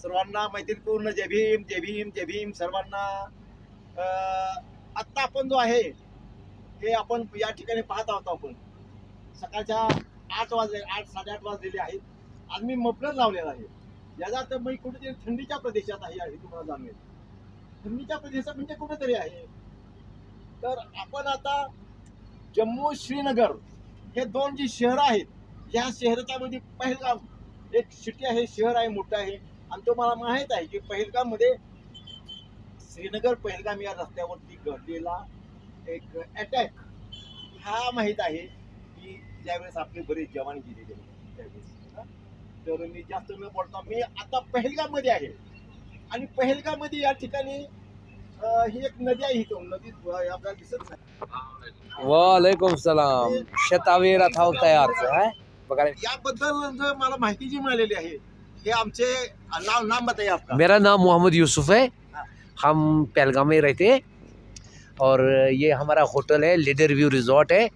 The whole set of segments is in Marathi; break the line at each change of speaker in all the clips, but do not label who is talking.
सर्वांना मैत्रीपूर्ण जय भीम जय भीम जय भीम सर्वांना। आत्ता आपण जो आहे हे आपण या ठिकाणी पाहत आहोत। आपण सकाळच्या 8 वाजले, 8-8:30 वाजलेले आहेत। आज मी मफलर लावलेला आहे। याचा तर मी कुठेतरी थंडीच्या प्रदेशात आहे हे तुम्हाला जाणवेल। थंडीच्या प्रदेशात म्हणजे कुठेतरी आहे। तर आपण आता जम्मू श्रीनगर हे दोन जी शहर आहेत, या शहराच्या मध्ये पहलगाम एक सिटी आहे, शहर आहे, मोठं आहे। आणि तुम्हाला माहित आहे की पहलगाम मध्ये श्रीनगर पहलगाम या रस्त्यावरती घडलेला एक अटॅक हा माहित आहे की ज्यावेळेस आपले बरेच जवान गेलेले त्यावेळेस। तर मी जास्त न बोलता मी आता पहलगाम मध्ये आहे आणि पहलगाम मध्ये या ठिकाणी ही एक नदी आहे। इथं नदी आपल्याला दिसत नाही।
वालेकुम सलाम। शतावेरा था तयार है
याबद्दल मला माहिती जी मिळालेली आहे हे आमचे नाम बताइए आपका।
मेरा नाम मोहम्मद यूसुफ है। हम पहलगाम में रहते हैं और ये हमारा होटल है, लीडर व्यू रिजॉर्ट है।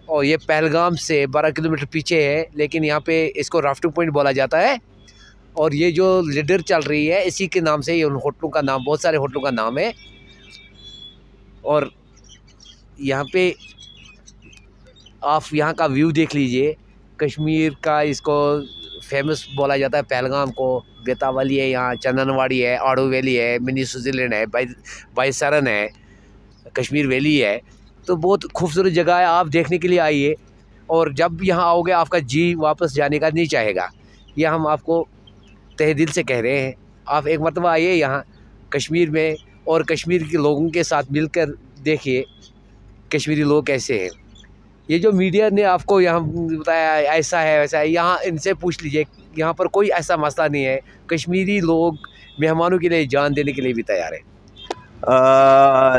और ये पहलगाम से 12 किलोमीटर पीछे है, लेकिन यहाँ पे इसको राफ्टिंग पॉइंट बोला जाता है। और ये जो लीडर चल रही है इसी के नाम से ये उन होटलों का नाम, बहुत सारे होटलों का नाम है। और यहाँ पे आप यहाँ का व्यू देख लीजिए। कश्मीर का इसको फेमस बोला जाता है पहलगाम को। बेतावाली है, यहाँ चंदनवाड़ी है, आड़ू वैली है, मिनी स्विट्जरलैंड है, बाईसरन है, कश्मीर वैली है। तो बहुत खूबसूरत जगह है, आप देखने के लिए आइए। और जब यहाँ आओगे आपका जी वापस जाने का नहीं चाहेगा, यह हम आपको तहे दिल से कह रहे हैं। आप एक मरतबा आइए यहाँ कश्मीर में और कश्मीर के लोगों के साथ मिलकर देखिए कश्मीरी लोग कैसे हैं। ये जो मीडिया ने आपको यहाँ बताया ऐसा है वैसा है, यहाँ इनसे पूछ लीजिए, यहाँ पर कोई ऐसा मसला नहीं है। कश्मीरी लोग मेहमानों के लिए जान देने के लिए भी तैयार है।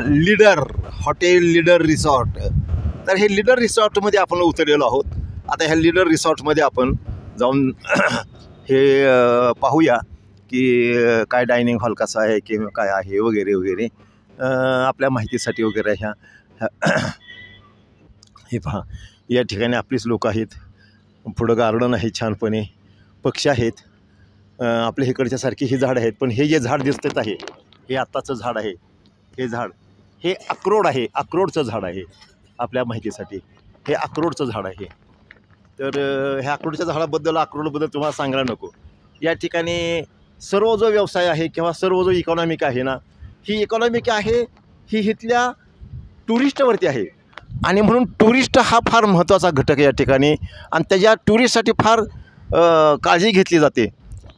Leader hotel, leader resort. तर हे लीडर रिसॉर्टमध्ये आपण उतरलेलो आहोत। आता ह्या लीडर रिसॉर्टमध्ये आपण जाऊन हे पाहूया की काय डायनिंग हॉल कसा आहे किंवा काय आहे वगैरे वगैरे आपल्या माहितीसाठी वगैरे। ह्या हे पहा, या ठिकाणी आपलीच लोक आहेत। पुढं गार्डन आहे, छानपणे पक्षी आहेत। आपल्या इकडच्या सारखी ही झाड आहेत, पण हे जे झाड दिसत आहे हे आत्ताचं झाड आहे। हे झाड हे अक्रोड आहे, अक्रोडचं झाड आहे। आपल्या माहितीसाठी हे अक्रोडचं झाड आहे। तर ह्या अक्रोडच्या झाडाबद्दल, अक्रोडबद्दल तुम्हाला सांगायला नको। या ठिकाणी सर्व जो व्यवसाय आहे किंवा सर्व जो इकॉनॉमिक आहे ना, ही इकॉनॉमिक आहे ही इथल्या टुरिस्टवरती आहे। आणि म्हणून टुरिस्ट हा फार महत्त्वाचा घटक आहे या ठिकाणी। आणि त्याच्या टुरिस्टसाठी फार काळजी घेतली जाते।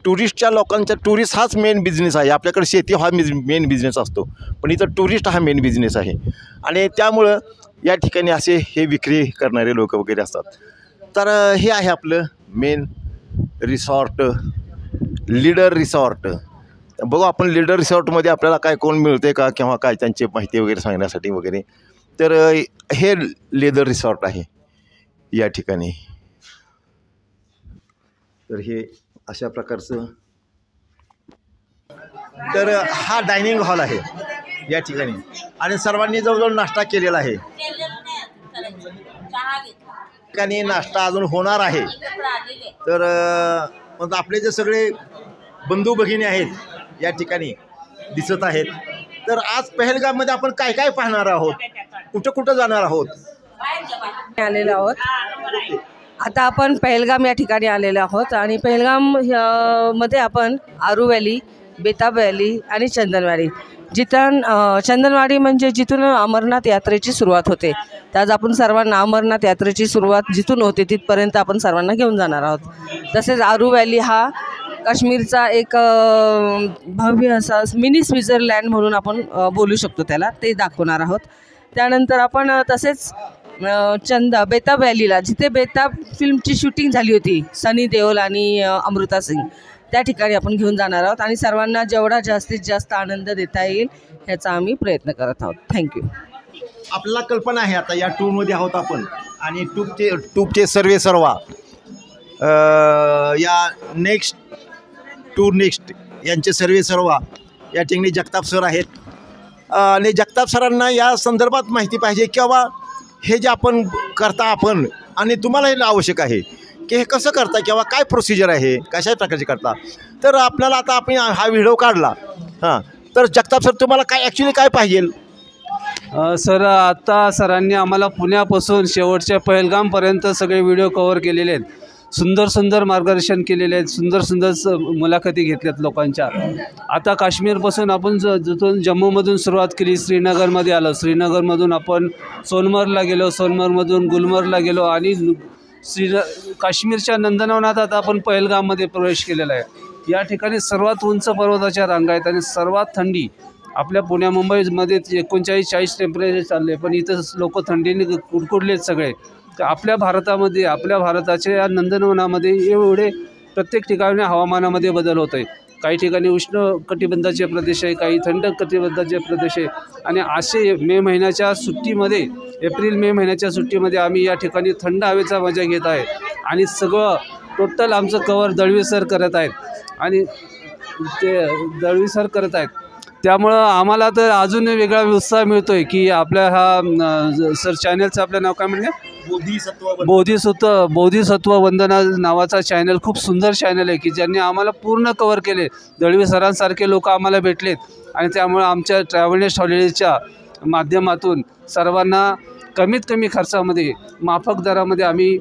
टुरिस्टच्या लोकांच्या, टुरिस्ट हाच मेन बिझनेस आहे। आपल्याकडे शेती हा मेन बिझनेस असतो, पण इथं टुरिस्ट हा मेन बिझनेस आहे। आणि त्यामुळं या ठिकाणी असे हे विक्री करणारे लोक वगैरे असतात। तर हे आहे आपलं मेन रिसॉर्ट, लीडर रिसॉर्ट। बघू आपण लीडर रिसॉर्टमध्ये आपल्याला काय कोण मिळते का किंवा काय त्यांची माहिती वगैरे सांगण्यासाठी वगैरे। तर हे लेदर रिसॉर्ट आहे या ठिकाणी। तर हे अशा प्रकारचं, तर हा डायनिंग हॉल आहे या ठिकाणी। आणि सर्वांनी जवळजवळ नाश्ता केलेला आहे। ठिकाणी नाश्ता अजून होणार आहे। तर मग आपले जे सगळे बंधू भगिनी आहेत या ठिकाणी दिसत आहेत। तर आज पहलगाममध्ये आपण काय काय पाहणार आहोत, कुठं कुठं जाणार आहोत,
आलेलो आहोत। आता आपण पहलगाम या ठिकाणी आलेलो आहोत। आणि पहलगाम मध्ये आपण आरू वॅली, बेताब वॅली आणि चंदनवाडी, जिथं चंदनवाडी म्हणजे जिथून अमरनाथ यात्रेची सुरुवात होते। तर आज आपण सर्वांना अमरनाथ यात्रेची सुरुवात जिथून होते तिथपर्यंत आपण सर्वांना घेऊन जाणार आहोत। तसेच आरू वॅली हा काश्मीरचा एक भव्य असा मिनी स्वित्झर्लंड म्हणून आपण बोलू शकतो त्याला, ते दाखवणार आहोत। त्यानंतर आपण तसेच बेताब वॅलीला, जिथे बेताब फिल्मची शूटिंग झाली होती सनी देओल आणि अमृता सिंग, त्या ठिकाणी आपण घेऊन जाणार आहोत। आणि सर्वांना जेवढा जास्तीत जास्त आनंद देता येईल ह्याचा आम्ही प्रयत्न करत आहोत। थँक्यू।
आपल्याला कल्पना आहे आता या टूरमध्ये आहोत आपण। आणि टूरचे सर्वा या नेक्स्ट यांचे सर्वा या ठिकाणी जगताप सर आहेत। आणि जगताप सरांना या संदर्भात माहिती पाहिजे किंवा हे जे आपण करता आपण, आणि तुम्हाला हे आवश्यक आहे की हे कसं करता किंवा काय प्रोसिजर आहे, कशा प्रकारचे करता. तर आपल्याला आता आपण हा व्हिडिओ काढला हां, तर जगताप सर तुम्हाला काय ॲक्च्युली काय पाहिजे?
सर आता सरांनी आम्हाला पुण्यापासून शेवटच्या पहलगामपर्यंत सगळे व्हिडिओ कव्हर केलेले आहेत. सुंदर सुंदर मार्गदर्शन केलेले आहेत, सुंदर सुंदर मुलाखती घेतल्यात लोकांच्या. आता काश्मीरपासून आपण जिथून जम्मूमधून सुरुवात केली, श्रीनगरमध्ये आलो, श्रीनगरमधून आपण सोनमर्गला गेलो, सोनमर्गमधून गुलमर्गला गेलो आणि काश्मीरच्या नंदनवनात आता आपण पहलगाममध्ये प्रवेश केलेला आहे. या ठिकाणी सर्वात उंच पर्वताच्या रांगा आहेत आणि सर्वात थंडी. आपल्या पुण्या मुंबईमध्ये 39-40 टेम्परेचर चालले, पण इथं लोक थंडीने कुडकुडलेत सगळे. तर आपल्या भारतामध्ये, आपल्या भारताच्या या नंदनवनामध्ये एवढे प्रत्येक ठिकाणी हवामानामध्ये बदल होत आहे. काही ठिकाणी उष्ण कटिबंधाचे प्रदेश आहे, काही थंड कटिबंधाचे प्रदेश आहे. आणि असे मे महिन्याच्या सुट्टीमध्ये, एप्रिल-मे महिन्याच्या सुट्टीमध्ये आम्ही या ठिकाणी थंड हवेचा मजा घेत आहे. आणि सगळं टोटल आमचं कवर दळवी सर करत आहेत आणि ते दळवी सर करत आहेत. त्यामुळं आम्हाला तर अजून वेगळा उत्साह मिळतो आहे की आपल्या हा सर चॅनलचं आपलं नाव काय म्हणजे बोधिसत्व वंदना नावाचा चॅनल खूप सुंदर चॅनल आहे की ज्यांनी आम्हाला पूर्ण कवर केले. दळवी सरांसारखे लोक आम्हाला भेटलेत आणि त्यामुळं आमच्या ट्रॅव्हल्स हॉलिडेजच्या माध्यमातून सर्वांना कमीत कमी खर्चामध्ये, माफक दरामध्ये आम्ही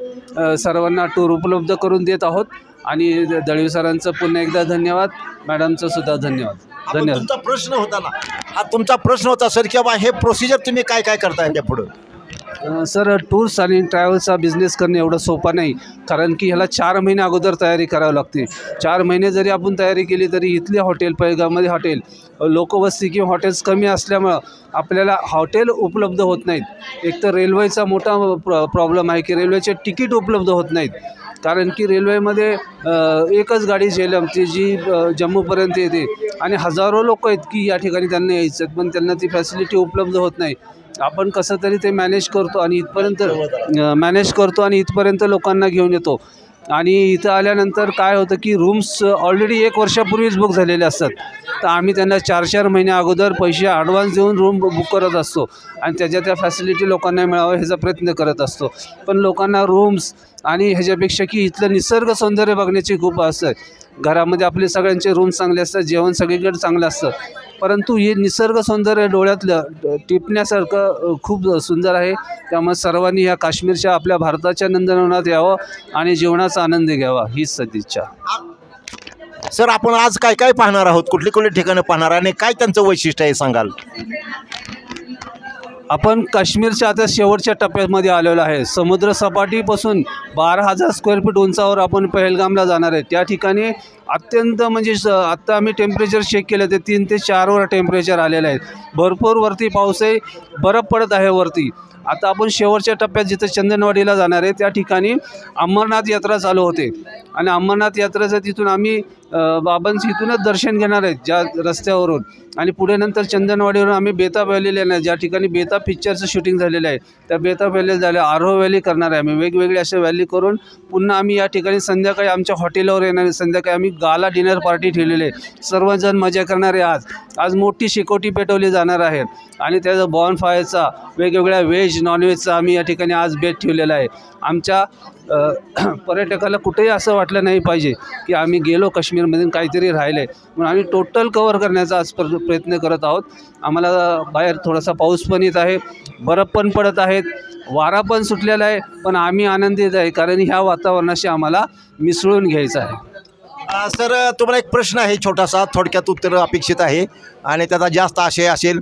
सर्वांना टूर उपलब्ध करून देत आहोत. आणि दळवी सरांचं पुन्हा एकदा धन्यवाद, मॅडमचं सुद्धा धन्यवाद. धन्यवाद.
तुमचा प्रश्न होता ना, हा तुमचा प्रश्न होता सर की बा हे प्रोसिजर तुम्ही काय काय करताय त्या पुढं?
सर टूर्स आणि ट्रॅव्हल्सचा बिझनेस करणं एवढं सोपं नाही, कारण की ह्याला 4 महिने अगोदर तयारी करावी लागते. 4 महिने जरी आपण तयारी केली तरी इथले हॉटेल, पहलगाममध्ये हॉटेल, लोकवस्ती किंवा हॉटेल्स कमी असल्यामुळं आपल्याला हॉटेल उपलब्ध होत नाहीत. एक तर रेल्वेचा मोठा प्रॉब्लेम आहे की रेल्वेचे तिकीट उपलब्ध होत नाहीत, कारण की रेल्वेमध्ये एकच गाडी झेलम ती जी जम्मूपर्यंत येते आणि हजारो लोक आहेत की या ठिकाणी त्यांना यायचं, पण त्यांना ती फॅसिलिटी उपलब्ध होत नाही. आपण कसं तरी ते मॅनेज करतो आणि इथपर्यंत लोकांना घेऊन येतो. आणि इथं आल्यानंतर काय होतं की रूम्स ऑलरेडी 1 वर्षापूर्वीच बुक झालेले असतात, तर आम्ही त्यांना 4-4 महिने अगोदर पैसे ॲडव्हान्स देऊन रूम बुक करत असतो आणि त्या फॅसिलिटी लोकांना मिळावं ह्याचा प्रयत्न करत असतो. पण लोकांना रूम्स आणि ह्याच्यापेक्षा की इथलं निसर्ग सौंदर्य बघण्याची खूप असतं. घरामध्ये आपले सगळ्यांचे रूम चांगले असतात, जेवण सगळीकडे चांगलं असतं, परंतु हे निसर्ग सौंदर्य डोळ्यातलं टिपण्यासारखं खूप सुंदर आहे. त्यामुळे सर्वांनी ह्या काश्मीरच्या आपल्या भारताच्या नंदनवनात यावं आणि जीवनाचा आनंद घ्यावा हीच सदिच्छा.
सर आपण आज काय काय पाहणार आहोत, कुठली कुठली ठिकाणं पाहणार आणि काय त्यांचं वैशिष्ट्य आहे सांगाल?
आपण काश्मीरच्या आता शेवटच्या टप्प्यामध्ये आलेलो आहे. समुद्र सपाटीपासून 12,000 स्क्वेअर फीट उंचावर आपण पहलगामला जाणार आहे. त्या ठिकाणी अत्यंत म्हणजे आत्ता आम्ही टेम्परेचर चेक केलं ते 3 ते 4 वर टेम्परेचर आलेलं आहे. भरपूर वरती पाऊस आहे, बर्फ पडत आहे वरती. आता आपण शेवटच्या टप्प्यात जिथं चंदनवाडीला जाणार आहे त्या ठिकाणी अमरनाथ यात्रा चालू होते आणि अमरनाथ यात्रेचं तिथून आम्ही बाबांचं इथूनच दर्शन घेणार आहेत ज्या रस्त्यावरून. आणि पुढे नंतर चंदनवाडीवरून आम्ही बेताब व्हॅलीला येणार, ज्या ठिकाणी बेताब पिक्चरचं शूटिंग झालेलं आहे त्या बेताब व्हॅलीला झालं. आरोह व्हॅली करणार आहे आम्ही. वेगवेगळे असे व्हॅली करून पुन्हा आम्ही या ठिकाणी संध्याकाळी आमच्या हॉटेलवर येणार आहे. संध्याकाळी आम्ही गाला डिनर पार्टी ठेवलेली आहे. सर्वजण मजा करणार आहे. आज मोठी शेकोटी पेटवली जाणार आहे आणि त्याचा बॉनफायरचा वेगवेगळ्या व्हेज नॉनव्हेजचा आम्ही या ठिकाणी आज बेत ठेवलेला आहे. आमच्या पर्यटकाला कुठेही असं वाटलं नाही पाहिजे की आम्ही गेलो काश्मीरमधून काहीतरी राहिलं आहे, म्हणून आम्ही टोटल कवर करण्याचा आज प्रयत्न करत आहोत. आम्हाला बाहेर थोडासा पाऊस पण येत आहे, बर्फ पण पडत आहेत, वारा पण सुटलेला आहे, पण आम्ही आनंदित आहे कारण ह्या वातावरणाशी आम्हाला मिसळून घ्यायचं आहे.
सर तुम्हाला एक प्रश्न आहे छोटासा, थोडक्यात उत्तर अपेक्षित आहे आणि त्याचा जास्त आशय असेल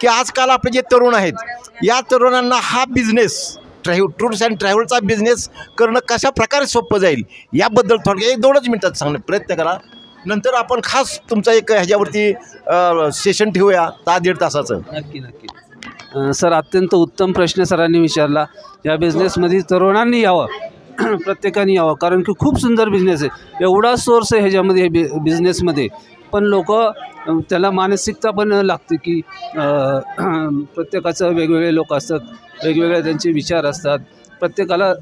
की आजकाल आपले जे तरुण आहेत या तरुणांना हा बिझनेस टूर्स अँड ट्रॅव्हलचा बिझनेस करणं कशा प्रकारे सोपं जाईल याबद्दल थोडक्यात 1-2 मिनिटात सांगण्याचा प्रयत्न करा. नंतर आपण खास तुमचा एक ह्याच्यावरती सेशन ठेवूया 1.5 तासाचं.
नक्की. सर अत्यंत उत्तम प्रश्न सरांनी विचारला. या बिझनेसमध्ये तरुणांनी यावं, प्रत्येकाने यावं, कारण की खूप सुंदर बिझनेस आहे. एवढा सोर्स आहे ह्याच्यामध्ये हे बिझनेसमध्ये, पण लोक त्याला मानसिकता पण लागते की प्रत्येकाचं वेगवेगळे लोक असतात, वेगवेगळे त्यांचे विचार असतात, प्रत्येकाला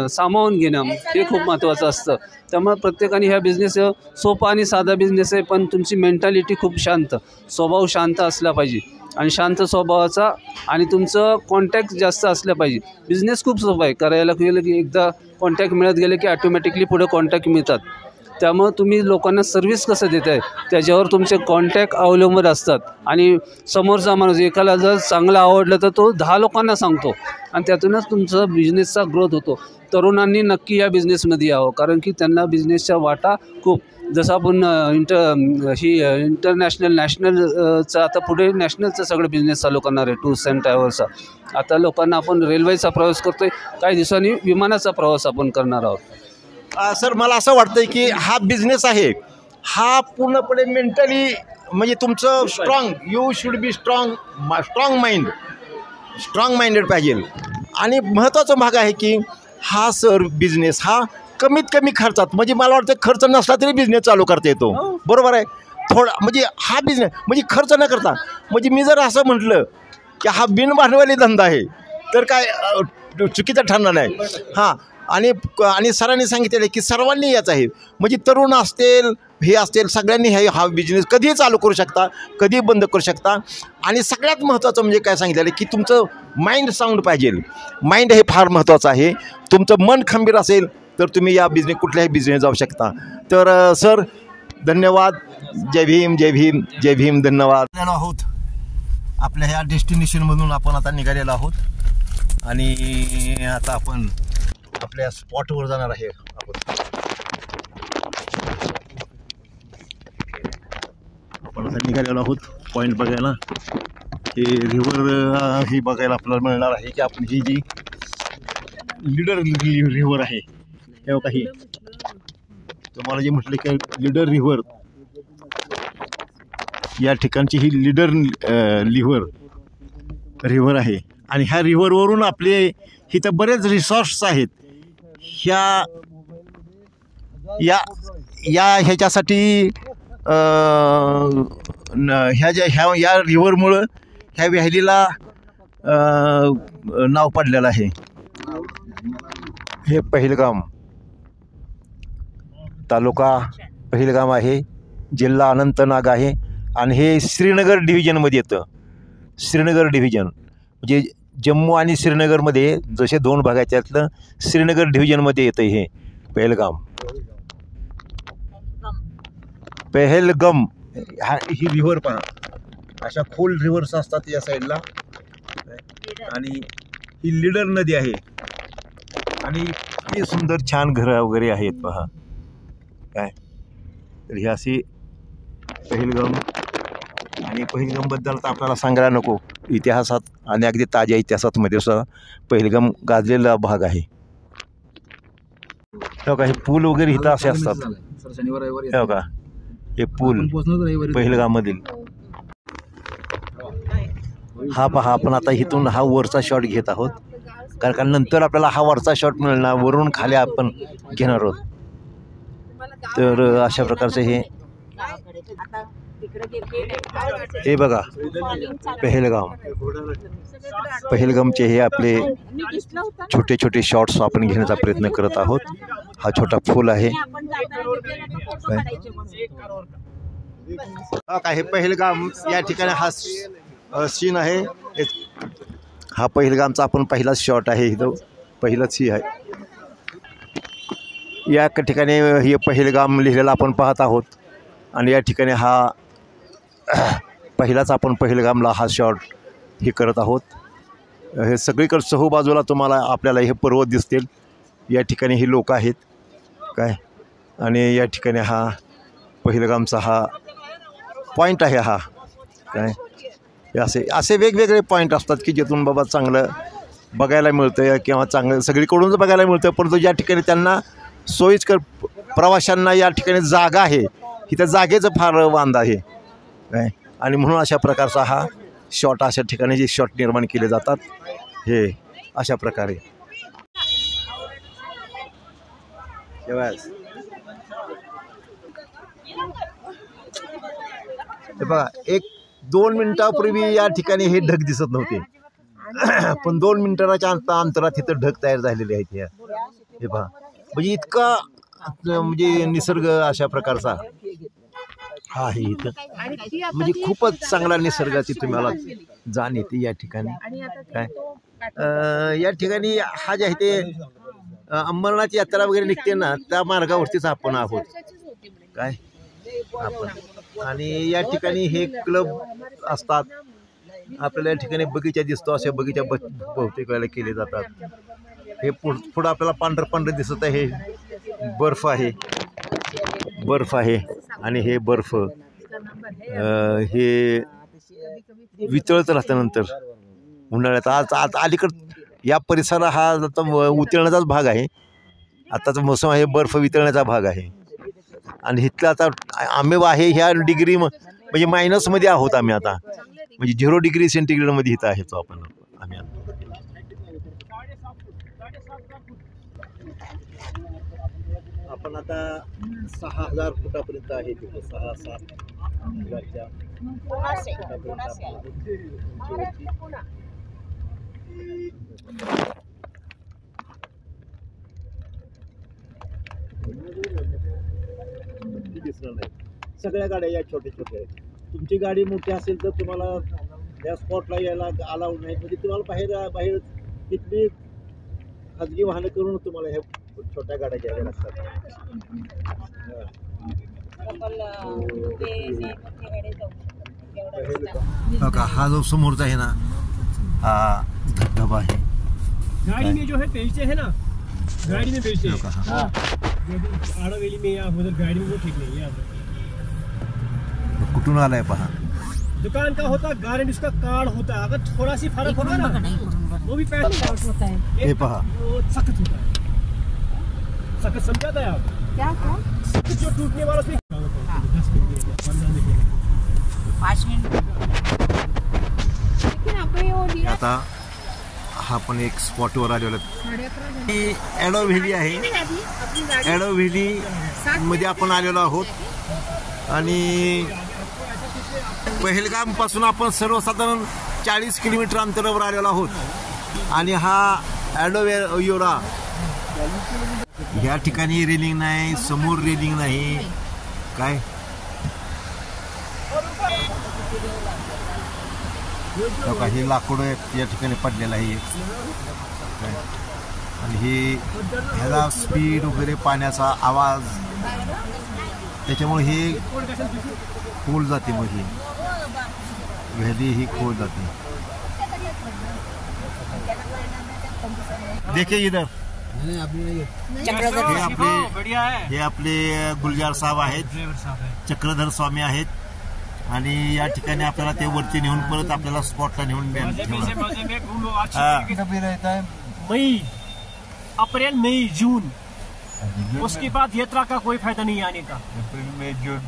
सामावून घेणं हे खूप महत्त्वाचं असतं. त्यामुळे प्रत्येकाने ह्या बिझनेस सोपा आणि साधा बिझनेस आहे, पण तुमची मेंटॅलिटी खूप शांत, स्वभाव शांत असला पाहिजे. आणि शांत स्वभावाचा आणि तुमचं कॉन्टॅक्ट जास्त असलं पाहिजे. बिझनेस खूप सोपं आहे. करायला गेलं की एकदा कॉन्टॅक्ट मिळत गेले की ऑटोमॅटिकली पुढे कॉन्टॅक्ट मिळतात. त्यामुळं तुम्ही लोकांना सर्व्हिस कसं देत आहे त्याच्यावर तुमचे कॉन्टॅक्ट अवलंबून असतात. आणि समोरचा माणूस एकाला जर चांगलं आवडलं तर तो 10 लोकांना सांगतो आणि त्यातूनच तुमचा बिझनेसचा ग्रोथ होतो. तरुणांनी नक्की या बिझनेसमध्ये यावं, कारण की त्यांना बिझनेसच्या वाटा खूप, जसं आपण इंटरनॅशनल नॅशनलचं आता पुढे नॅशनलचं सगळं बिझनेस चालू करणार आहे. टूर्स अँड ट्रॅव्हल्सचा. आता लोकांना आपण रेल्वेचा प्रवास करतो आहे, काही दिवसांनी विमानाचा प्रवास आपण करणार आहोत.
सर मला असं वाटतं की हा बिझनेस आहे हा पूर्णपणे मेंटली म्हणजे तुमचं strong, you should be strong minded पाहिजे. आणि महत्त्वाचा भाग आहे की हा सर बिझनेस हा कमीत कमी खर्चात, म्हणजे मला वाटतं खर्च नसला तरी बिझनेस चालू करता येतो. बरोबर आहे. थोडा म्हणजे हा बिझनेस म्हणजे खर्च न करता, म्हणजे मी जर असं म्हटलं की हा बिनभांडवली धंदा आहे तर काय चुकीचं ठरणार नाही. हां, आणि सरांनी सांगितलेलं आहे की सर्वांनी याच आहे, म्हणजे तरुण असतील हे असतील सगळ्यांनी हा बिझनेस कधीही चालू करू शकता, कधीही बंद करू शकता. आणि सगळ्यात महत्त्वाचं म्हणजे काय सांगितलेलं आहे की तुमचं माइंड साऊंड पाहिजे. माइंड हे फार महत्त्वाचं आहे. तुमचं मन खंबीर असेल तर तुम्ही या कुठल्याही बिझनेस जाऊ शकता. तर सर धन्यवाद. जय भीम, जय भीम, जय भीम. धन्यवाद. आहोत आपल्या ह्या डेस्टिनेशनमधून आपण आता निघालेलो आहोत आणि आता आपण आपल्या स्पॉटवर जाणार आहे. आपण आता निघालेलो आहोत पॉईंट बघायला. हे रिव्हर ही बघायला आपल्याला मिळणार आहे की आपण ही जी लीडर रिव्हर आहे हे काही तुम्हाला जे म्हटलं की लीडर रिव्हर, या ठिकाणची ही लीडर रिव्हर आहे. आणि ह्या रिव्हरवरून आपले इथं बरेच रिसॉर्ट्स आहेत. ह्याच्यासाठी या रिव्हरमुळं ह्या व्हॅलीला नाव पडलेलं आहे. हे पहिलगाम तालुका पहिलगाम आहे, जिल्हा अनंतनाग आहे आणि हे श्रीनगर डिव्हिजनमध्ये येतं. श्रीनगर डिव्हिजन म्हणजे जम्मू आणि श्रीनगरमध्ये जसे 2 भाग आहेत त्यातलं श्रीनगर डिव्हिजनमध्ये येतं हे पहलगाम. पहलगाम ही रिव्हर पहा, अशा खोल रिव्हर्स असतात या साईडला. आणि ही लीडर नदी आहे आणि इतकी सुंदर छान घरं वगैरे आहेत पहा काय. तर ही अशी पहलगाम. आणि पहलगामबद्दल तर आपल्याला सांगायला नको, इतिहासात आणि अगदी ताज्या इतिहासामध्ये सुद्धा पहलगाम गाजलेला भाग आहे. हो का, हे पूल वगैरे इथं असे असतात. हो का, हे पूल पहलगाममधील. हा पहा, आपण आता इथून हा वरचा शॉट घेत आहोत कारण नंतर आपल्याला हा वरचा शॉट मिळणार, वरून खाली आपण घेणार आहोत. तर अशा प्रकारचे हे बघा पहलगामचे हे आपले छोटे छोटे शॉट्स आपण घेण्याचा प्रयत्न करत आहोत. हा छोटा फूल आहे काय. हे पहलगाम या ठिकाणी हा सीन आहे. हा पहलगामचा आपण पहिलाच शॉट आहे, इथं पहिलाच ही आहे. या ठिकाणी हे पहलगाम लिहिलेलं आपण पाहत आहोत आणि या ठिकाणी हा पहिलाच आपण पहलगामला हा शॉट हे करत आहोत. हे सगळीकडे चहूबाजूला तुम्हाला आपल्याला हे पर्वत दिसतील. या ठिकाणी ही लोक आहेत काय. आणि या ठिकाणी हा पहलगामचा हा पॉईंट आहे हा काय. असे वेगवेगळे पॉईंट असतात की जिथून बाबा चांगलं बघायला मिळतं किंवा चांगलं सगळीकडूनच बघायला मिळतं. परंतु ज्या ठिकाणी त्यांना सोयीस्कर प्रवाशांना या ठिकाणी जागा आहे, इथं जागेचं फार वांदा आहे काय. आणि म्हणून अशा प्रकारचा हा शॉट, अशा ठिकाणी जे शॉट निर्माण केले जातात हे अशा प्रकारे. हे बघा, 1-2 मिनिटापूर्वी या ठिकाणी हे ढग दिसत नव्हते पण 2 मिनिटाच्या अंतरात इथं ढग तयार झालेले आहेत. हे पहा, म्हणजे इतका म्हणजे निसर्ग अशा प्रकारचा हा आहे इथं, म्हणजे खूपच चांगला निसर्गाची तुम्हाला जाण येते या ठिकाणी. काय या ठिकाणी हा जे आहे ते अंबरनाथ यात्रा वगैरे निघते ना, त्या मार्गावरतीच आपण आहोत काय आपण. आणि या ठिकाणी हे क्लब असतात आपल्याला, या ठिकाणी बगीचा दिसतो, असे बगीचा बहुतेक वेळेला केले जातात. हे पुढं आपल्याला पांढरं पांढरं दिसत आहे, बर्फ आहे, बर्फ आहे. आणि हे बर्फ हे वितळत राहतं नंतर उन्हाळ्यात. आज अलीकडं या परिसर हा आता उतरण्याचाच भाग आहे, आताचा मोसम आहे बर्फ वितळण्याचा भाग आहे. आणि इथलं आता आम्ही आहे ह्या डिग्री म्हणजे मायनसमध्ये आहोत आम्ही आता, म्हणजे 0 डिग्री सेंटीग्रेडमध्ये इथं आहे तो आम्ही आता. आपण आता 6000 फुटापर्यंत आहे तिथे, 6-7 हजारच्या दिसणार नाही. सगळ्या गाड्या या छोट्या छोट्या आहेत. तुमची गाडी मोठी असेल तर तुम्हाला या स्पॉटला यायला अलाउड नाही, म्हणजे तुम्हाला बाहेर तिथली खाजगी वाहनं करून तुम्हाला ह्या छोट्या गाड्या घ्याव्या लागतात. हा जो समोरचा आहे ना, हा धबधबा आहे.
गाड़ी में जो है बेचते हैं ना, गाड़ी में बेचते हैं आड़ावेली में या उधर गाड़ी में, वो ठीक नहीं है.
कुठून आलाय पहा.
दुकान का होता गारंटी, उसका कार्ड होता है. अगर थोड़ा सी फर्क होगा ना वो भी पैसे होता है.
हे पहा,
वो सख्त होता है. सख्त समझा था आप क्या? सख्त जो टूटने वाला उसमें
5 मिनिट.
आता हा पण एक स्पॉटवर आलेला आहे. ॲडो व्हॅली आहे. ॲडो व्हॅली मध्ये आपण आलेलो आहोत. आणि पहलगाम पासून आपण सर्वसाधारण 40 किलोमीटर अंतरावर आलेलो आहोत. आणि हा ॲडोव्हेरा, या ठिकाणी रेलिंग नाही, समोर रेलिंग नाही काय. हे लाकूड या ठिकाणी पडलेलं आहे काय. आणि हे ह्याला स्पीड वगैरे, पाण्याचा आवाज, त्याच्यामुळे हे खोल जाते. मग ही व्हॅली ही खोल जाते. देखिए इधर हे आपले गुलजार साहेब आहेत, चक्रधर स्वामी आहेत. आणि या ठिकाणी आपल्याला ते वरती नेऊन परत आपल्याला स्पॉटला नेऊन
मई, अप्रैल, मई, जून, उसके बाद यात्रा का कोई फायदा नहीं आने का.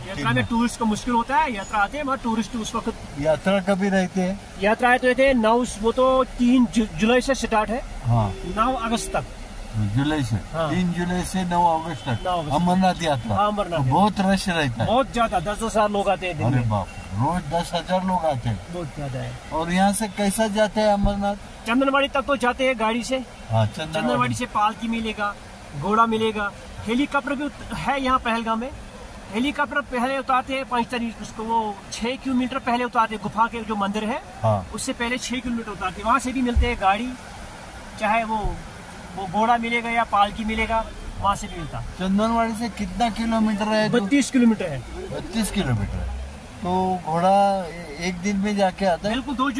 यात्रा में टूरिस्ट को मुश्किल होता है. यात्रा आते हैं मगर टूरिस्ट उस वक्त.
यात्रा कभी रहते हैं?
यात्रा आए तो रहते 9, वो तो 3 जुलाई से स्टार्ट है.
हाँ,
9 अगस्त तक.
जुलाई से 3 जुलाई से 9 अगस्त तक अमरनाथ यात्रा.
अमरनाथ
बहुत रश रहता है,
बहुत ज्यादा. 10,000 लोग आते हैं दिन
अरे
में.
बाप, रोज 10,000 लोग आते हैं.
बहुत ज्यादा है.
और यहाँ से कैसा जाते हैं अमरनाथ?
चंदनवाड़ी तक तो जाते हैं गाड़ी से.
हाँ,
चंदनवाड़ी से पालकी मिलेगा, घोड़ा मिलेगा, हेलीकॉप्टर भी है यहाँ पहलगाम में. हेलीकॉप्टर पहले उतारते हैं 5 तारीख उसको, वो 6 किलोमीटर पहले उतारते हैं. गुफा के जो मंदिर है उससे पहले 6 किलोमीटर उतारते हैं. वहाँ से भी मिलते हैं गाड़ी, चाहे वो घोड़ा मिलेगा या पालकी मिलेगा, वहाँ से भी मिलता.
चंदनवाड़ी से कितना किलोमीटर है?
32 किलोमीटर है.
32 किलोमीटर. तो घोड़ा एक दिन में जाके आता है?
बिल्कुल 2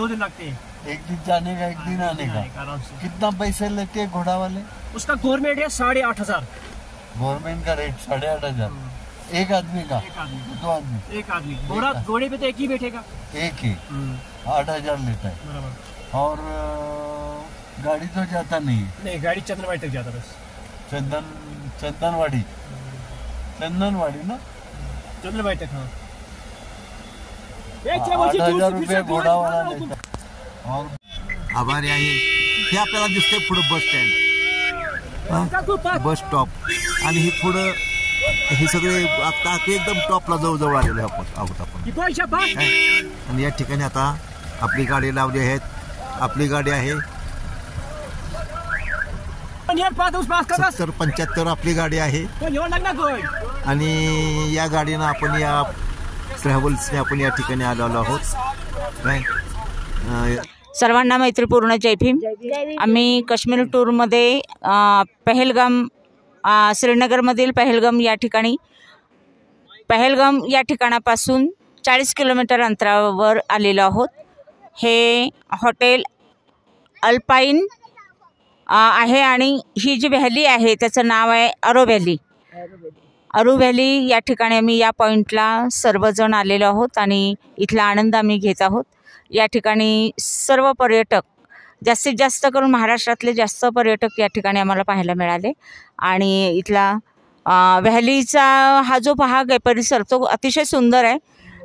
दिन लगते हैं.
एक दिन जाने का, एक दिन आने का.
आराम से.
कितना पैसे लेते हैं घोड़ा वाले?
उसका गवर्नमेंट है 8,500.
गवर्नमेंट का रेट 8,500 एक आदमी का? 2 आदमी?
एक आदमी. घोड़े पे तो एक ही बैठेगा.
एक ही 8,000 लेता है.
बराबर.
और गाड़ी तो जाता नहीं है?
नहीं, गाड़ी चंदनवाड़ी तक जाता बस.
चंदनवाड़ी ना?
चंदनवाड़ी तक. हाँ,
8,000 रुपये घोड़ा वाला लेता है. और
आभारी आहे. हे आपल्याला दिसतंय पुढं बस स्टँड, बस स्टॉप. आणि हे पुढं हे सगळे आता एकदम टॉपला जवळ आलेले आहोत आपण. आणि या ठिकाणी आता आपली गाडी लावली आहेत. आपली गाडी आहे 70-75 आपली गाडी आहे. आणि या गाडीनं आपण या ट्रॅव्हल्सने आपण या ठिकाणी आलेलो आहोत. काय
सर्वांना मैत्रीपूर्ण जय भीम. आम्ही काश्मीर टूरमध्ये पहलगाम, श्रीनगरमधील पहलगाम या ठिकाणी, पहलगाम या ठिकाणापासून 40 किलोमीटर अंतरावर आलेलो आहोत. हे हॉटेल अल्पाईन आहे आणि ही जी व्हॅली आहे त्याचं नाव आहे अरो व्हॅली. अरू व्हॅली या ठिकाणी आम्ही या पॉईंटला सर्वजण आलेलो आहोत आणि इथला आनंद आम्ही घेत आहोत. या ठिकाणी सर्व पर्यटक, जास्तीत जास्त करून महाराष्ट्रातले जास्त पर्यटक या ठिकाणी आम्हाला पाहायला मिळाले. आणि इथला व्हॅलीचा हा जो भाग आहे परिसर तो अतिशय सुंदर आहे.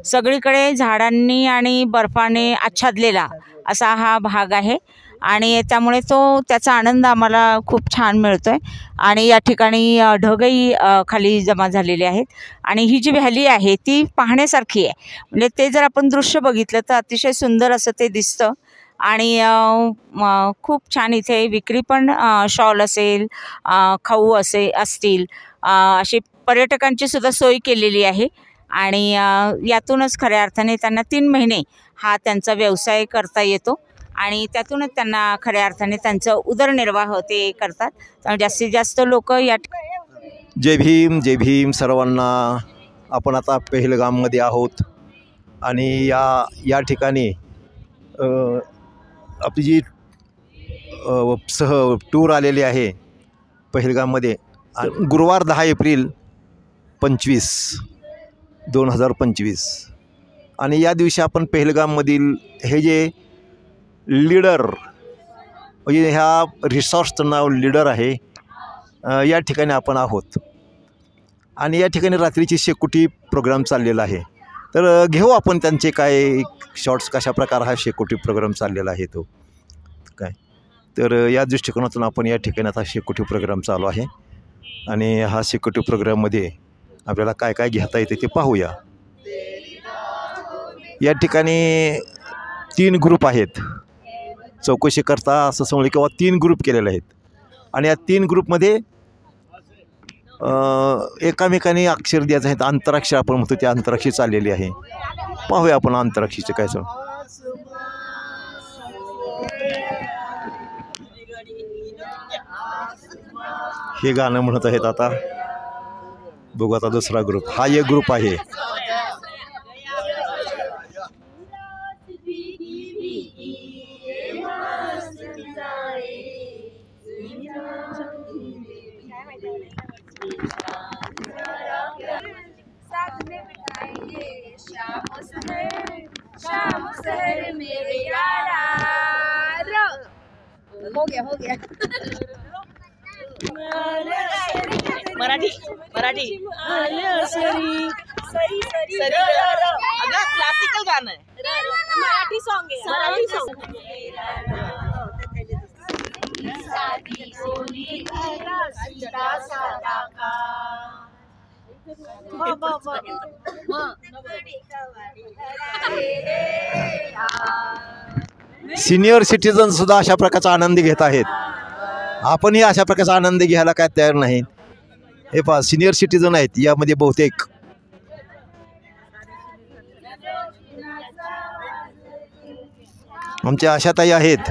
सगळीकडे झाडांनी आणि बर्फाने आच्छादलेला असा हा भाग आहे आणि त्यामुळे त्याचा आनंद आम्हाला खूप छान मिळतो आहे. आणि या ठिकाणी ढगही खाली जमा झालेले आहेत आणि ही जी व्हॅली आहे ती पाहण्यासारखी आहे. म्हणजे ते जर आपण दृश्य बघितलं तर अतिशय सुंदर असं ते दिसतं. आणि खूप छान इथे विक्री पण, शॉल असेल, खाऊ असतील, अशी पर्यटकांची सुद्धा सोय केलेली आहे. आणि यातूनच खऱ्या अर्थाने त्यांना 3 महिने हा त्यांचा व्यवसाय करता येतो आणि त्यातूनच त्यांना खऱ्या अर्थाने त्यांचं उदरनिर्वाह ते करतात. त्यामुळे जास्तीत जास्त लोक या
जय भीम, जय भीम सर्वांना. आपण आता पहलगाममध्ये आहोत आणि या ठिकाणी आपली जी टूर आलेली आहे पहलगाममध्ये. गुरुवार 10 एप्रिल 2025 आणि या दिवशी आपण पहलगाममधील हे जे लीडर, म्हणजे ह्या रिसॉर्टचं नाव लीडर आहे, या ठिकाणी आपण आहोत. आणि या ठिकाणी रात्रीची शेकोटी प्रोग्राम चाललेला आहे. तर घेऊ आपण त्यांचे काय शॉर्ट्स, कशा प्रकारे हा शेकोटी प्रोग्राम चाललेला आहे तो काय. तर या दृष्टिकोनातून आपण या ठिकाणी आता शेकोटी प्रोग्राम चालू आहे आणि हा शेकोटी प्रोग्राममध्ये आपल्याला काय काय घेता येते ते पाहूया. या ठिकाणी 3 ग्रुप आहेत. चौकशी करता असं समजलं किंवा 3 ग्रुप केलेले आहेत आणि या 3 ग्रुपमध्ये एकामेकाने अक्षर द्यायचं आहे. अंतराक्षर आपण म्हणतो ते अंतराक्षी चाललेली आहे. पाहूया आपण अंतराक्षीचे काय चालू. हे गाणं म्हणत आहेत आता. बघू आता दुसरा ग्रुप. हा एक ग्रुप आहे.
हो गया मराठी क्लासिकल गाणं आहे. मराठी सॉन्ग आहे.
सिनियर सिटीजन सुद्धा अशा प्रकारचा आनंद घेत आहेत. आपणही अशा प्रकारचा आनंद घ्यायला काय तयार नाही. हे पहा, सिनियर सिटीजन आहेत यामध्ये बहुतेक. आमच्या आशाताई आहेत.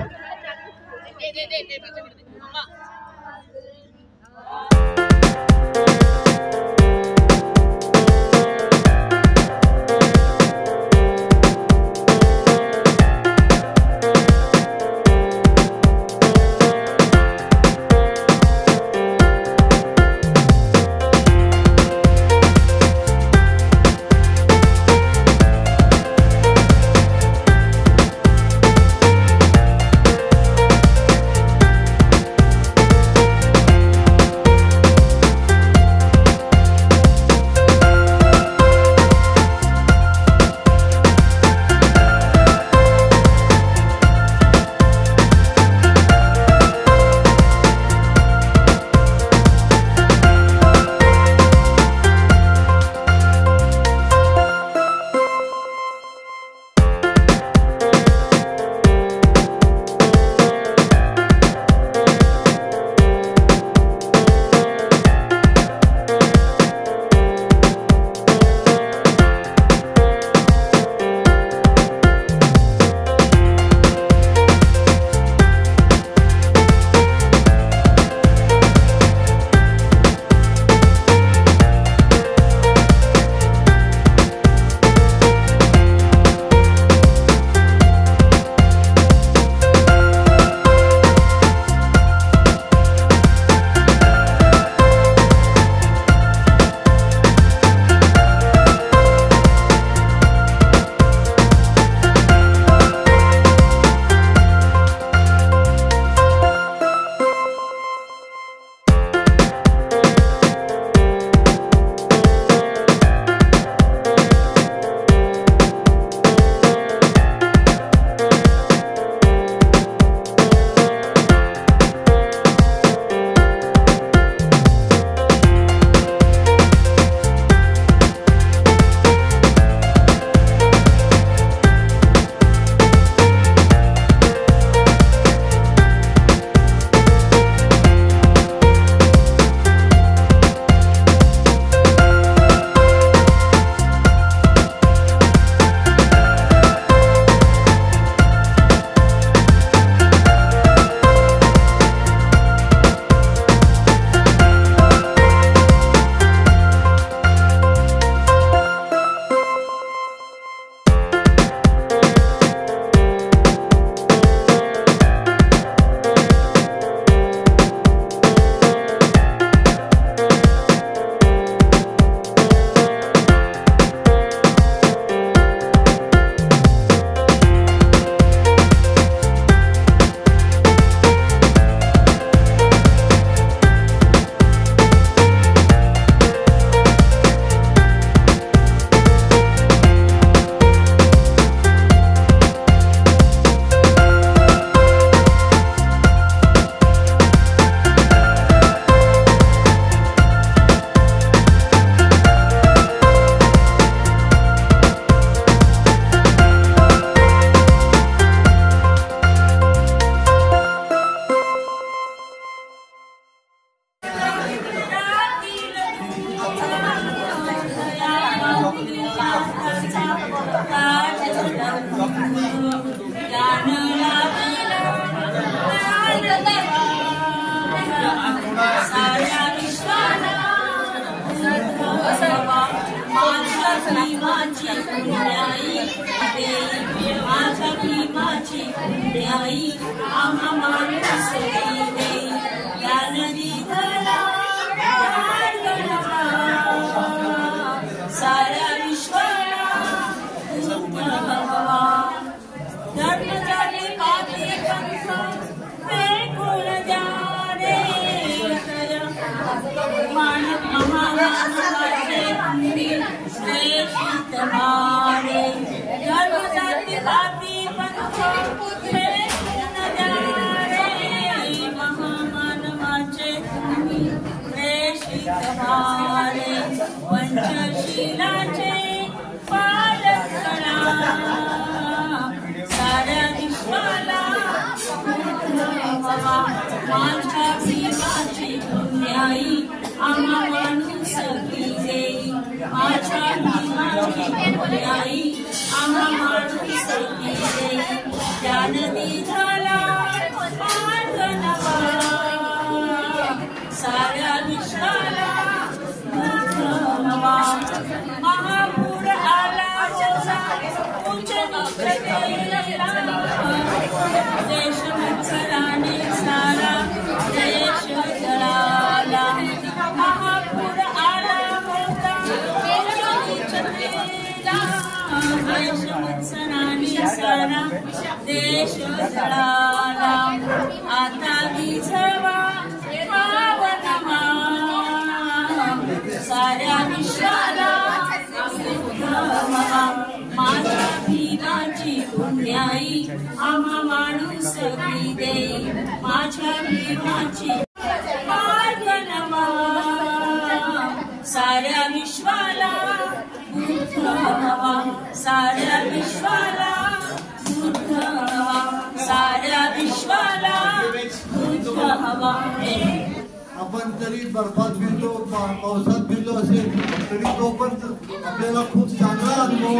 भीमाची पुण्याई देई माझ्या भीमाची पुण्याई आम्हा माणूस देई या नदी धरा साऱ्या विश्वाला धर्म झाले पापी पंथ फेकून द्या रे मानव महामानवाचे मंदिर श्रेष्ठ मारे धर्म झाले पापी पंथ फेकून द्या रे महामानवाचे मंदिर श्रेष्ठ मारे पंचशीलाचे पालन करा साऱ्या विश्वाला माझ्या भीमाची पुण्याई आम्हा माणूस देई माझ्या भीमाची पुण्याई आम्हा माणूस देई त्या नदी झाला साऱ्या विश्वाला महापूर आला देश मत्सराने सारा देश जळाला महापूर आला होता देश मत्सराने सारा देश जळाला आता विझवा साऱ्या विश्वाला माझ्या भीमाची पुण्याई आम्हा माणूस देई माझ्या भीमाची साऱ्या विश्वाला बुद्ध हवा साऱ्या विश्वाला बुद्ध हवा साऱ्या विश्वाला बुद्ध हवा
आपण तरी बर्फात भिजलो पावसात भिजलो असेल तरी तो पण आपल्याला खूप चांगला अनुभव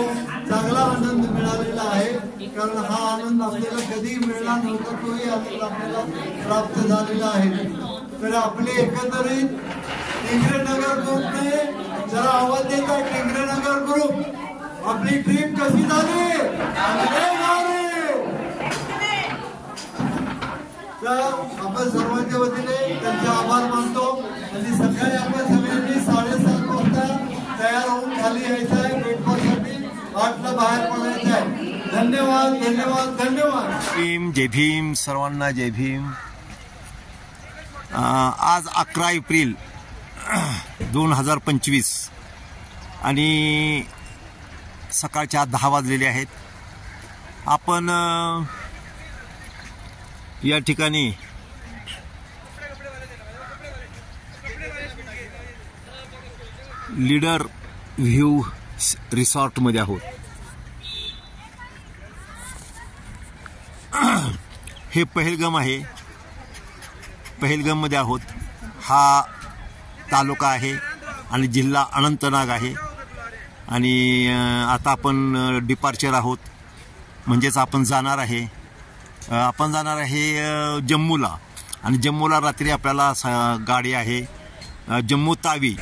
चांगला आनंद मिळालेला आहे कारण हा आनंद आपल्याला कधी मिळणार नव्हता तोही आनंद आपल्याला प्राप्त झालेला आहे तर आपले एकंदरीत टिंगरेनगर ग्रुपने जरा आवाज देता टिंगरेनगर ग्रुप आपली ट्रिप कशी झाली तर आपण सर्वांच्या वतीने त्यांचे आभार मानतो आणि सकाळी आपण सगळ्यांनी 7:30 वाजता तयार होऊन खाली यायचं आहे ब्रेकफास्टसाठी 8ला बाहेर पडायचं आहे धन्यवाद धन्यवाद धन्यवाद
जय भीम सर्वांना जय भीम आज 11 एप्रिल 2025 आणि सकाळच्या 10 वाजलेले आहेत आपण या ठिकाणी लीडर व्ह्यू रिसॉर्टमध्ये आहोत हे पहलगाम आहे पहलगाममध्ये आहोत हा तालुका आहे आणि जिल्हा अनंतनाग आहे आणि आता आपण डिपार्चर आहोत म्हणजेच आपण जाणार आहे जम्मूला आणि जम्मूला रात्री आपल्याला गाडी आहे जम्मू तावी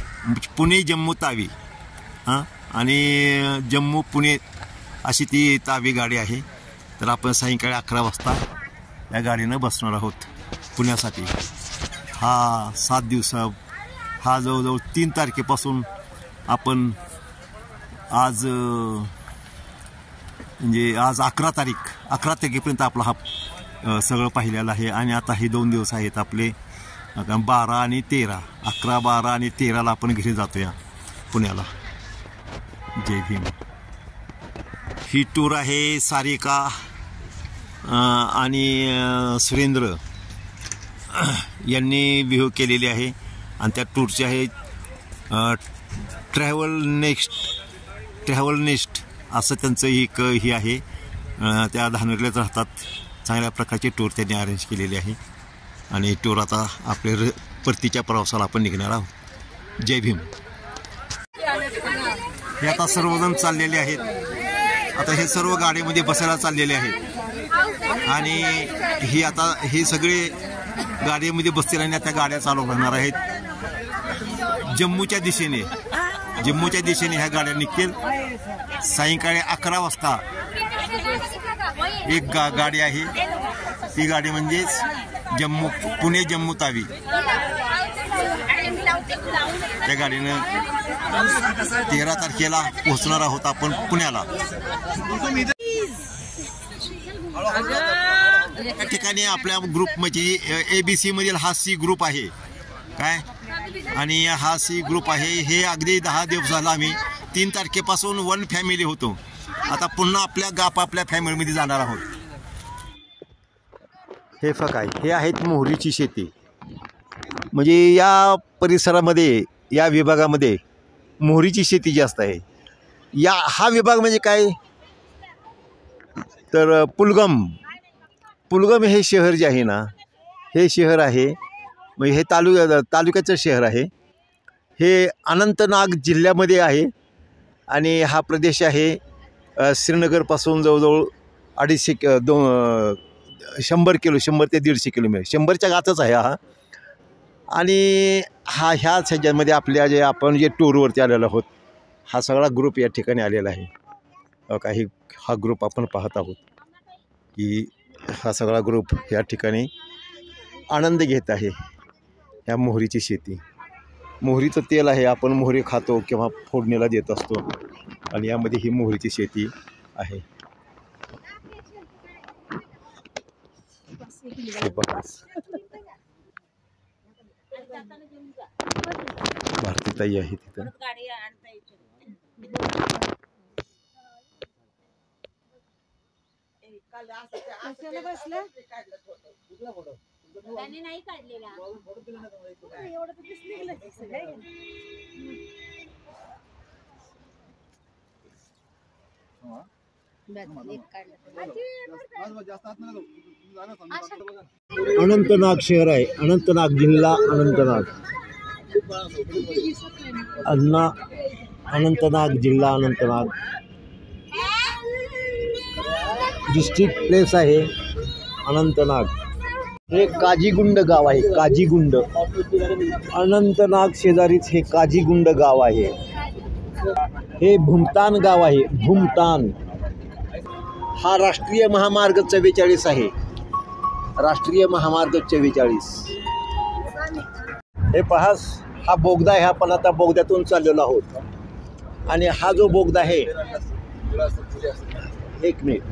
पुणे जम्मू तावी आणि जम्मू पुणे अशी ती तावी गाडी आहे तर आपण सायंकाळी 11 वाजता या गाडीनं बसणार आहोत पुण्यासाठी हा 7 दिवसा हा जवळजवळ 3 तारखेपासून आपण आज म्हणजे आज 11 तारखेपर्यंत आपला हा सगळं पाहिलेलं आहे आणि आता हे 2 दिवस आहेत आपले 12 आणि 13 11, 12 आणि 13ला आपण घरी जातो या पुण्याला जय भीम ही टूर आहे सारिका आणि सुरेंद्र यांनी व्ह्यू केलेली आहे आणि त्या टूरची आहे ट्रॅव्हल नेक्स्ट असं त्यांचं ही आहे त्या धानगडल्यात राहतात चांगल्या प्रकारची टूर त्यांनी अरेंज केलेली आहे आणि टूर आता आपल्या परतीच्या प्रवासाला आपण निघणार आहोत जय भीम हे आता सर्वजण चाललेले आहेत आता हे सर्व गाडीमध्ये बसायला चाललेले आहेत आणि हे सगळे गाडीमध्ये बसतील आणि त्या गाड्या चालू करणार आहेत जम्मूच्या दिशेने जम्मूच्या दिशेने ह्या गाड्या निघतील. सायंकाळी 11 वाजता एक गाडी आहे. ती गाडी म्हणजेच पुणे जम्मू तावी. त्या गाडीनं 13 तारखेला पोहोचणार आहोत आपण पुण्याला. या ठिकाणी आपल्या ग्रुप म्हणजे ABC मधील हा C ग्रुप आहे काय, आणि हा C ग्रुप आहे. हे अगदी 10 दिवस झाला आम्ही 3 तारखेपासून 1 फॅमिली होतो. आता पुन्हा आपल्या फॅमिलीमध्ये जाणार आहोत. हे काय, हे आहेत मोहरीची शेती. म्हणजे या परिसरामध्ये या विभागामध्ये मोहरीची शेती जास्त आहे. हा विभाग म्हणजे काय तर पुलगम हे शहर जे आहे ना, हे शहर आहे म्हणजे हे तालुक्याचं शहर आहे. हे अनंतनाग जिल्ह्यामध्ये आहे आणि हा प्रदेश आहे श्रीनगरपासून जवळजवळ 100 ते 150 किलोमीटर, 100च्या गातच आहे हा. आणि ह्याच ह्याच्यामध्ये आपण जे टूरवरती आलेलो आहोत, हा सगळा ग्रुप या ठिकाणी आलेला आहे. हा ग्रुप आपण पाहत आहोत की हा सगळा ग्रुप या ठिकाणी आनंद घेत आहे ह्या मोहरीची शेती. मोहरीचं तेल आहे, आपण मोहरी खातो किंवा फोडणीला देत असतो, आणि यामध्ये ही मोहरीची शेती आहे. भारतीताई आहे तिथं. अनंतनाग शहर आहे, अनंतनाग जिल्हा, अनंतनाग जिल्हा, अनंतनाग डिस्ट्रिक्ट प्लेस आहे अनंतनाग. हे काजीगुंड गाव आहे, काजीगुंड. अनंतनाग शेजारीच हे काजीगुंड गाव आहे. हे भूमतान गाव आहे, भूमतान. हा राष्ट्रीय महामार्ग 44 आहे, राष्ट्रीय महामार्ग 44. हे पहा, हा बोगदा आहे. आपण आता बोगद्यातून चाललेलो आहोत, आणि हा जो बोगदा आहे, 1 मिनिट,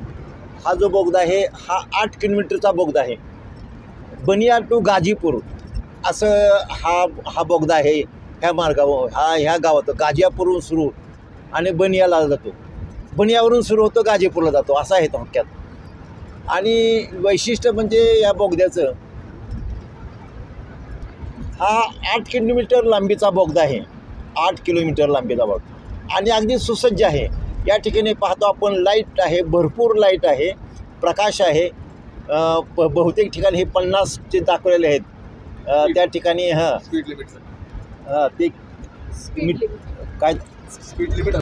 हा जो बोगदा आहे हा 8 किलोमीटरचा बोगदा आहे. बनिया टू गाजीपूर असं हा बोगदा आहे. ह्या मार्गावर ह्या गावात गाजियापूरहून सुरू आणि बनियाला जातो, बनियावरून सुरू होतो, गाजीपूरला जातो, असं आहे थोडक्यात. आणि वैशिष्ट्य म्हणजे या बोगद्याचं, हा 8 किलोमीटर लांबीचा बोगदा आहे, 8 किलोमीटर लांबीचा बोगदा, आणि अगदी सुसज्ज आहे. या ठिकाणी पाहतो आपण लाईट आहे, भरपूर लाईट आहे, प्रकाश आहे. बहुतेक ठिकाणी हे 50चे दाखवलेले आहेत. त्या ठिकाणी स्पीड लिमिट ते काय स्पीड लिमिट.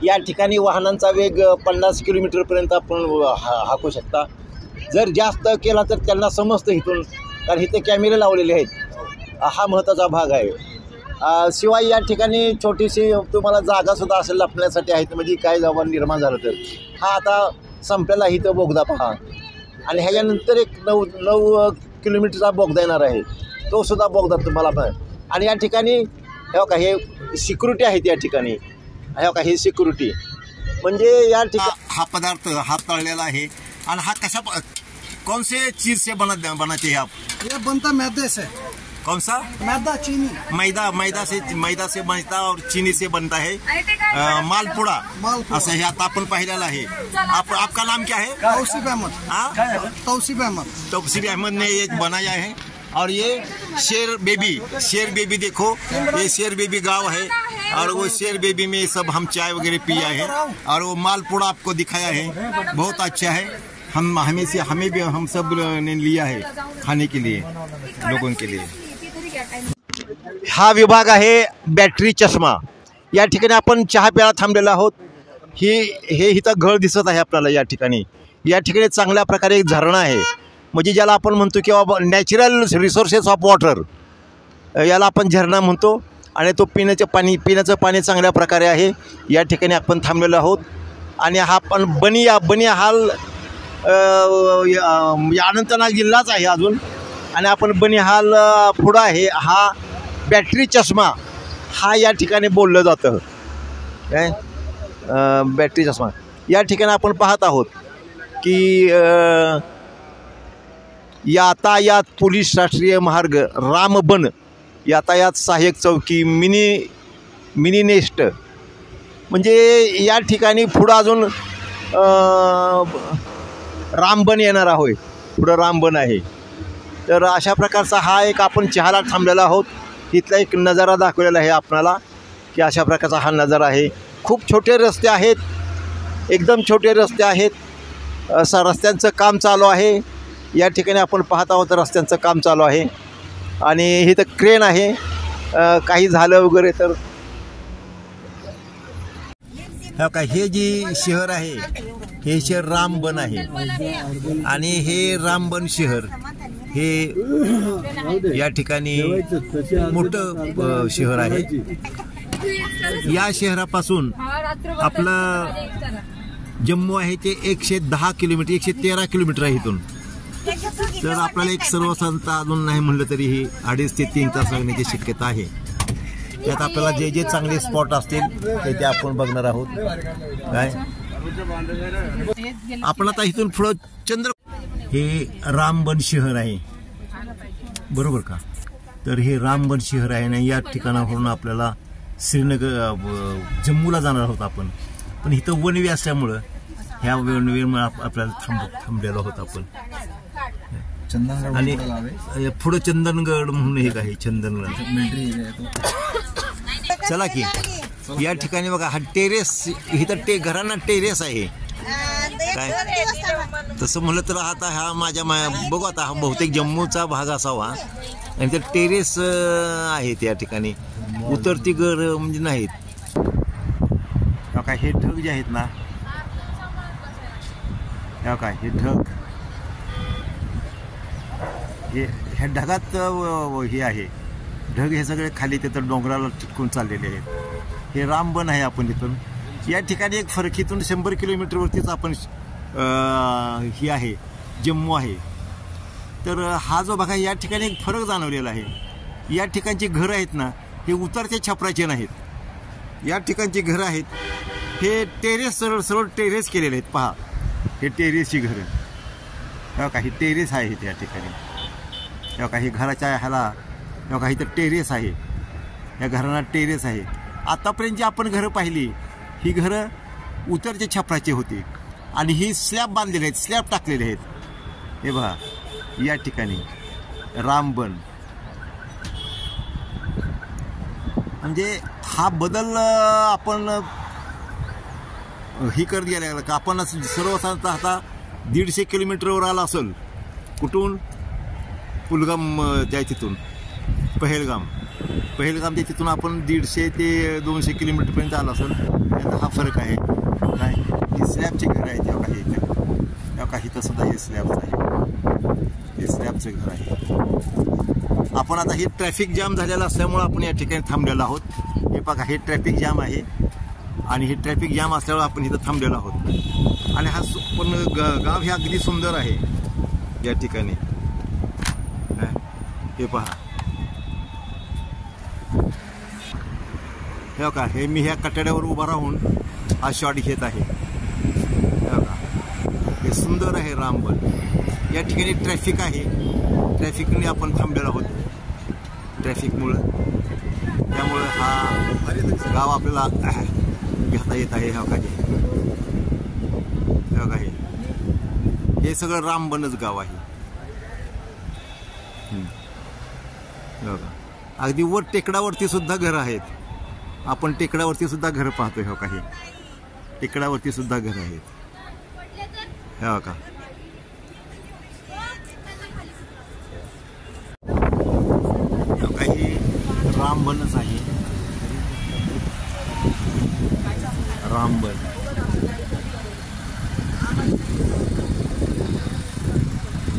या ठिकाणी वाहनांचा वेग 50 किलोमीटरपर्यंत आपण हाकू शकता. जर जास्त केला तर त्यांना समजतं इथून, कारण इथं कॅमेरे लावलेले आहेत. हा महत्त्वाचा भाग आहे. शिवाय या ठिकाणी छोटीशी तुम्हाला जागासुद्धा असेल लपण्यासाठी आहे, म्हणजे काय जागा निर्माण झालं तर. हा आता संपलेला इथं बोगदा पहा, आणि ह्याच्यानंतर एक 9 किलोमीटरचा बोगदा येणार आहे, तो सुद्धा बोगदा तुम्हाला पण. आणि या ठिकाणी हे सिक्युरिटी आहेत या ठिकाणी. हे सिक्युरिटी म्हणजे या ठिकाणी हा पदार्थ हा तळलेला आहे. आणि हा कशा कौन से चीज से बनाते हैं आप?
ये बनता मैदे से.
कौन सा?
मैदा, चीनी.
मैदा से बनता और चीनी से बनता है मालपुड़ा. असं हे आता आपण पाहिलेलं आहे. आपका नाम क्या है?
तौसीफ अहमद. तौसीफ अहमद.
तौसीफ अहमद ने ये बनाया है. और ये शेर बेबी देखो, ये शेर बेबी गांव है, और वो शेर बेबी में सब हम चाय वगैरह पिया है, और वो मालपुड़ा आपको दिखाया है, बहुत अच्छा है. हमें भी हम सब ने लिया है खाने के लिए, लोगों के लिए. हा विभाग आहे बॅटरी चष्मा. या ठिकाणी आपण चहा प्यायला थांबलेलो आहोत. हे इथं घर दिसत आहे आपल्याला. या ठिकाणी चांगल्या प्रकारे एक झरणा आहे, म्हणजे ज्याला आपण म्हणतो की बाबा नॅचरल रिसोर्सेस ऑफ वॉटर, याला आपण झरणा म्हणतो. आणि तो पिण्याचं पाणी चांगल्या प्रकारे आहे. या ठिकाणी आपण थांबलेलो आहोत आणि हा पण बनिहाल अनंतनाग जिल्हाच आहे अजून. आणि आपण बनिहाल पुढं आहे. हा बॅटरी चष्मा हा या ठिकाणी बोललं जातं काय, बॅटरी चष्मा. या ठिकाणी आपण पाहत आहोत की यातायात पोलीस राष्ट्रीय मार्ग, रामबन यातायात सहाय्यक चौकी, मिनी नेस्ट, म्हणजे या ठिकाणी पुढं अजून रामबन येणार आहोत. पुढं रामबन आहे. तर अशा प्रकारचा हा एक आपण चहाला थांबलेला आहोत. इथला एक नजारा दाखवलेला आहे आपणाला की अशा प्रकारचा हा नजारा आहे. खूप छोटे रस्ते आहेत, एकदम छोटे रस्ते आहेत. रस्त्यांचं काम चालू आहे. या ठिकाणी आपण पाहत आहोत रस्त्यांचं काम चालू आहे. आणि हे तर क्रेन आहे. काही झालं वगैरे तर का हे जे शहर आहे हे शहर रामबन आहे. आणि हे रामबन शहर हे या ठिकाणी मोठं शहर आहे. या शहरापासून आपलं जम्मू आहे ते 110 किलोमीटर 113 किलोमीटर आहे इथून. तर आपल्याला एक सर्वसाधारणतः अजून नाही म्हणलं तरी ही 2.5 ते 3 तास लागण्याची शक्यता आहे. त्यात आपल्याला जे जे चांगले स्पॉट असतील ते आपण बघणार आहोत. काय आपण आता इथून पुढं हे रामबन शहर आहे बरोबर का. तर हे रामबन शहर आहे आणि या ठिकाणावरून आपल्याला श्रीनगर जम्मूला जाणार आहोत आपण. पण इथं वनवे असल्यामुळं ह्या वनवेमुळे आपल्याला थांबलेलो आहोत आपण. आणि पुढं चंदनगड म्हणून एक आहे चंदनगड. चला की या ठिकाणी बघा हा टेरेस, इथं घरांना टेरेस आहे काय. तसं म्हणलं तर आता हा बघू आता हा बहुतेक जम्मूचा भाग असावा. आणि ते टेरेस आहेत या ठिकाणी, उतरती घर म्हणजे नाहीत. काय हे ढग जे आहेत ना, काय हे ढग हे ह्या ढगात हे आहे. ढग हे सगळे खाली तिथं डोंगराला चिटकून चाललेले आहेत. हे रामबन आहे. आपण इथून या ठिकाणी एक फरक, इथून 100 किलोमीटरवरतीच आपण ही आहे जम्मू आहे. तर हा जो बघा या ठिकाणी एक फरक जाणवलेला आहे. या ठिकाणची घरं आहेत ना हे उतरत्या छपराचे नाहीत. या ठिकाणची घरं आहेत हे टेरेस, सरळ टेरेस केलेले आहेत. पहा हे टेरेसची घरं, काही टेरेस आहेत या ठिकाणी. काही घराच्या ह्याला काही तर टेरेस आहे. या घरांना टेरेस आहे. आतापर्यंत जी आपण घरं पाहिली ही घरं उतरच्या छपराची होती आणि ही स्लॅब बांधलेले आहेत, स्लॅब टाकलेले आहेत. हे बघा या ठिकाणी रामबन. म्हणजे हा बदल आपण ही करत गेला का. आपण सर्वसाधारणतः आता 150 किलोमीटरवर आला असेल. कुठून? पुलगाम त्या तिथून पहेलगाम त्या तिथून आपण 150 ते 200 किलोमीटरपर्यंत आला असेल. याचा हा फरक आहे काय. ही स्लॅबचे घर आहे तेव्हा काही तेव्हा काही तसं सुद्धा हे स्लॅबचं आहे. हे स्लॅबचं घर आहे. आपण आता हे ट्रॅफिक जाम झालेलं असल्यामुळं आपण या ठिकाणी थांबलेलो आहोत. हे बघा हे ट्रॅफिक जाम आहे आणि हे ट्रॅफिक जाम असल्यामुळे आपण इथं थांबलेलो आहोत. आणि हा पण गाव हे अगदी सुंदर आहे या ठिकाणी. हे पहा हे का, हे मी ह्या कट्ट्यावर उभा राहून हा शॉट घेत आहे. हे सुंदर आहे रामबन. या ठिकाणी ट्रॅफिक आहे. ट्रॅफिकने आपण थांबलेलो आहोत ट्रॅफिकमुळं. त्यामुळं हा गाव आपल्याला घेता येत आहे. हे सगळं रामबनच गाव आहे. अगदी वर टेकडावरती सुद्धा घरं आहेत. आपण टेकडावरती सुद्धा घरं पाहतोय. हो काही टेकडावरती सुद्धा घरं आहेत. हो का काही रामबनच आहे. रामबन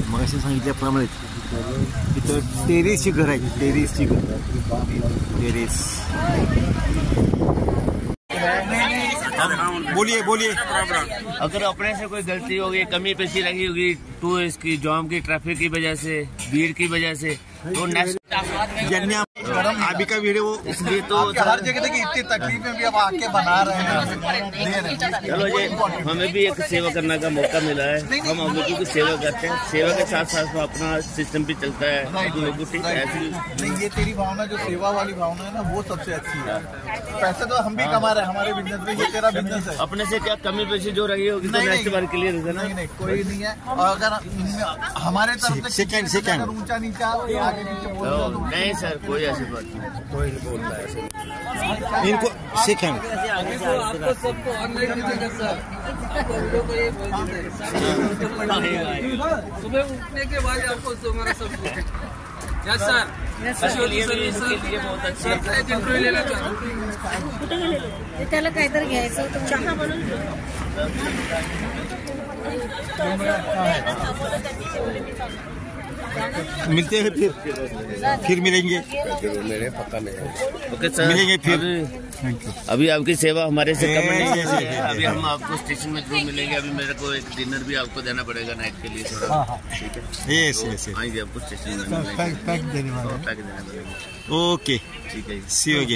मग असे सांगितल्याप्रमाणे इथं टेरेसची घर आहे, टेरेसची घर, टेरेस. बोलिए बोलिए.
अगर अपने से कोई गलती होगी, कमी पेशी लगी होगी, तो इसकी जाम की, ट्रैफिक की वजह से, भीड़ की वजह से, तो नेक्स्ट
अभी का वीडियो
इसलिए तो
हर जगह देखिए इतनी तकलीफें भी अब आके बना रहे हैं.
चलो ये हमें भी एक सेवा करने का मौका मिला है, हम लोगों की सेवा करते हैं, सेवा के साथ साथ अपना सिस्टम भी चलता है.
नहीं, ये तेरी भावना जो सेवा वाली भावना है ना, वो सबसे अच्छी है. पैसे तो हम भी कमा रहे हैं हमारे बिजनेस में, ये तेरा बिजनेस है.
अपने से क्या कमी पेशी जो रही होगी तो नेक्स्ट बार क्लियर है ना.
नहीं, कोई नहीं है. और अगर हमारे तरफ से
सेकंड
ऊंचा नीचा आगे नीचे बोल दो तो
नहीं सर, कोई ऐसी बात नहीं, कोई नहीं बोलता है
इनको सेकंड.
आपको सबको ऑनलाइन सुबह उठने के बाद आपको तुम्हारा सब यस सर बहुत अच्छे इंटरव्ह्यू लेना
त्याला काहीतरी घ्यायचं होतं, चहा बनवून
मिलते हैं फिर मिलेंगे.
ओके सर,
मिलेंगे फिर.
अभी आपकी सेवा हमारे से कम नहीं है. अभी हम आपको स्टेशन में जरूर मिलेंगे. अभी मेरे को एक डिनर भी आपको देना पड़ेगा नाइट के लिए थोड़ा. ठीक है,
यस
आएंगे आपको स्टेशन में
पैक देने वाला.
पैक देना पड़ेगा.
ओके,
ठीक है,
सी यू अगेन.